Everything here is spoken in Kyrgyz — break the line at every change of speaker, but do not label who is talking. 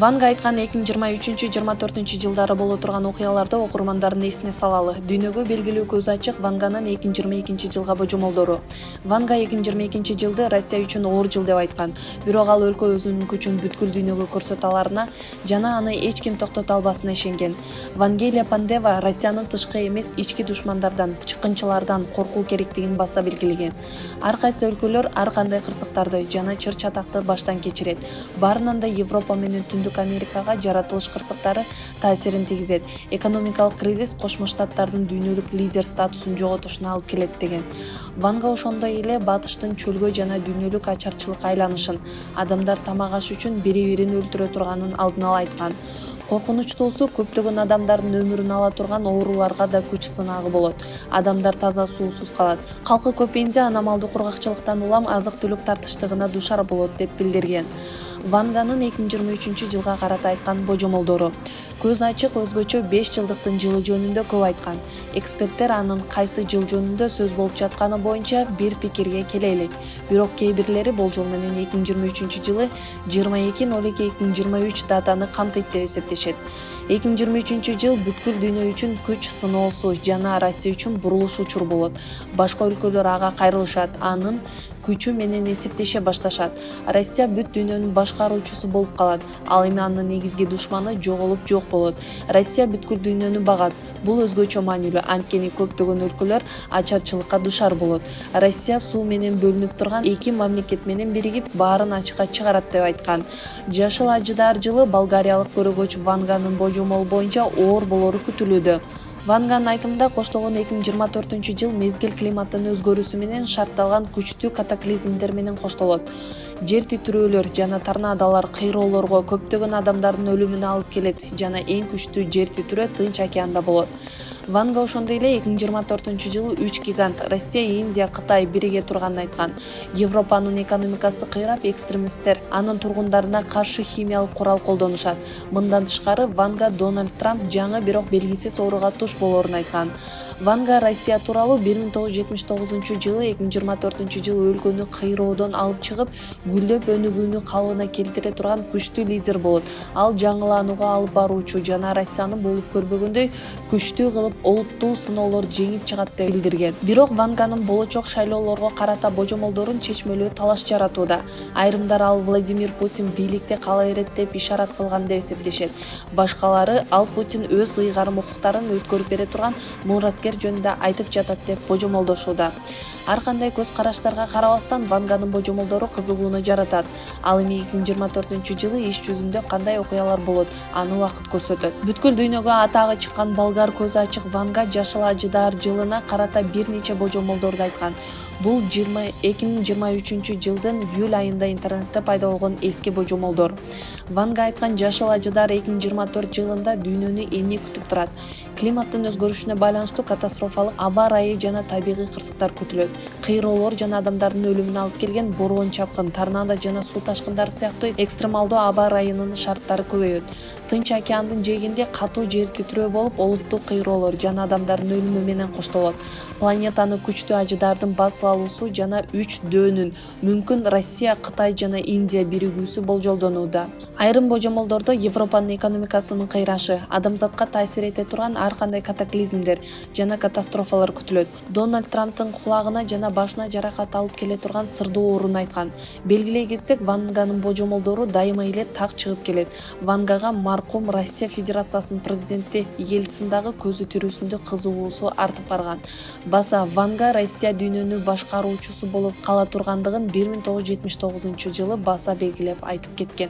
Ванга айткан 2023-24 боло турган окуяларды окурмандардын эсине салалы. Дүйнөгө белгилүү көз ачык Ванганын 2022 жылга божомолдору. Ванга 2022 жылды Россия үчүн оор жыл деп айткан. Бирок ал өлкө өзүнүн күчүн бүткүл дүйнөгө көрсөтө аларына жана аны эч ким токтото албасына ишенген. Вангелия Пандева Россиянын тышкы эмес ички душмандардан, чыккынчылардан коркуу керектигин баса белгилеген. Ар кайсы өлкөлөр ар кандай кырсыктарды жана чыр чатакты баштан кечирет. Баарынан да Европа менен Түндүк Америкага жаратылыш кырсыктары таасирин тийгизет. Экономикалык кризис Кошмо Штаттардын дүйнөлүк лидер статусун жоготушуна алып келет деген. Ванга ошондой эле батыштын чөлгө жана дүйнөлүк ачарчылыкка айланышын, адамдар тамак аш үчүн бири-бирин өлтүрө турганын алдын ала айткан. Коркунучтуусу көптөгөн адамдардын өмүрүн ала турган ооруларга да күч сынагы болот. Адамдар таза суусуз калат. Калкы көпүнчө аномалдуу кургакчылыктан улам азык-түлүк тартыштыгына душар болот деп билдирген. Ванганын 2023 жылга карата айткан божомолдору. Көз ачык өзгөчө 5 жылдыктын жылы жөнүндө көп айткан. Эксперттер анын кайсы жыл жөнүндө сөз болуп жатканы боюнча бир пикирге келе элек. Бирок кээ бирлери болжол менен 2023 жылы 22/02/2023 датаны камтыйт деп эсептешет. 2023 жыл бүткүл дүйнө үчүн күч сыноосу жана Россия үчүн бурулуш учур болот. Башка өлкөлөр ага кайрылышат, анын күчү менен эсептеше башташат. Россия бүт дүйнөнүн башкаруучусу болуп калат. Ал эми анын негизги душманы жоголуп жок болот. Россия бүткүл дүйнөнү багат. Бул өзгөчө маанилүү, анткени көптөгөн өлкөлөр ачарчылыкка душар болот. Россия суу менен бөлүнүп турган эки мамлекет менен биригип, баарын ачыкка чыгарат деп айткан. Жашыл ажыдар жылы болгариялык көрөгөч Ванганын божомолу боюнча оор болору күтүлүүдө. Ванганын айтымында коштогон 2024 жыл мезгил климаттын өзгөрүүсү менен шартталган күчтүү катаклизмдер менен коштолот. Жер титирөөлөр жана торнадолор кыйроолорго, көптөгөн адамдардын өлүмүнө алып келет жана эң күчтүү жер титирөө Тынч океанда болот. Ванга ошондой эле 2024 жылы 3 гигант Россия, Индия, Кытай бириге турганын айткан. Европанын экономикасы кыйрап, экстремисттер анын тургундарына каршы химиялык курал колдонушат. Мындан тышкары Ванга Дональд Трамп жаңы бирок белгисиз ооруга туш болоорун айткан. Ванга Россия тууралуу 1979 жылы 2024 жылы өлкөнү кыйроодон алып чыгып, гүлдөп өнүгүүнү калыбына келтире турган күчтүү лидер болот. Ал жаңыланууга алып баруучу жана Россияны болуп көрбөгөндөй күчтүү кылып олуттуу сыноолор жеңип чыгат деп билдирген. Бирок Ванганын болочок шайлоолорго карата божомолдорун чечмелүү талаш жаратууда. Айрымдар ал Владимир Путин бийликте кала берет деп ишарат кылган деп эсептешет. Башкалары ал Путин өз ыйгарым укуктарын өткөрүп бере турган мураскер жөнүндө айтып жатат деп божомолдошууда. Ар кандай көз караштарга карабастан Ванганын божомолдору кызыгууну жаратат. Ал эми 2024 жылы иш жүзүндө кандай окуялар болот, аны убакыт көрсөтөт. Бүткүл дүйнөгө атагы чыккан болгар көз ачык Ванга жашыл ажыдар жылына карата бир нече божомолдорду айткан. Бул 2023 жылдын июль айында интернетте пайда болгон эски божомолдор. Ванга айткан жашыл ажыдар 2024 жылында дүйнөнү эмне күтүп турат? Климаттын өзгөрүшүнө байланыштуу катастрофалык аба ырайы жана табигый кырсыктар күтүлөт. Кыйроолор жана адамдардын өлүмүнө алып келген бороон чапкын, торнадо жана суу ташкындары сыяктуу экстремалдуу аба ырайынын шарттары көбөйөт. Тынч океандын жээгинде катуу жер титирөө болуп, олуттуу кыйроолор жана адамдардын өлүмү менен коштолот. Планетаны күчтүү ажыдардын басып алуусу жана 3 дөөнүн, мүмкүн Россия, Кытай жана Индия биригүүсү болжолдонууда. Айрым божомолдордо Европанын экономикасынын кыйрашы, адамзатка таасир эте турган ар кандай катаклизмдер жана катастрофалар күтүлөт. Дональд Трамптын кулагына жана башына жаракат алып келе турган сырдуу оорун айткан. Белгилей кетсек, Ванганын божомолдору дайыма эле так чыгып келет. Вангага маркум Россия Федерациясынын президенти Ельцин дагы көзү тирүүсүндө кызыгуусу артып барган. Баса Ванга Россия дүйнөнү башкаруучусу болуп кала тургандыгын 1979 жылы баса белгилеп айтып кеткен.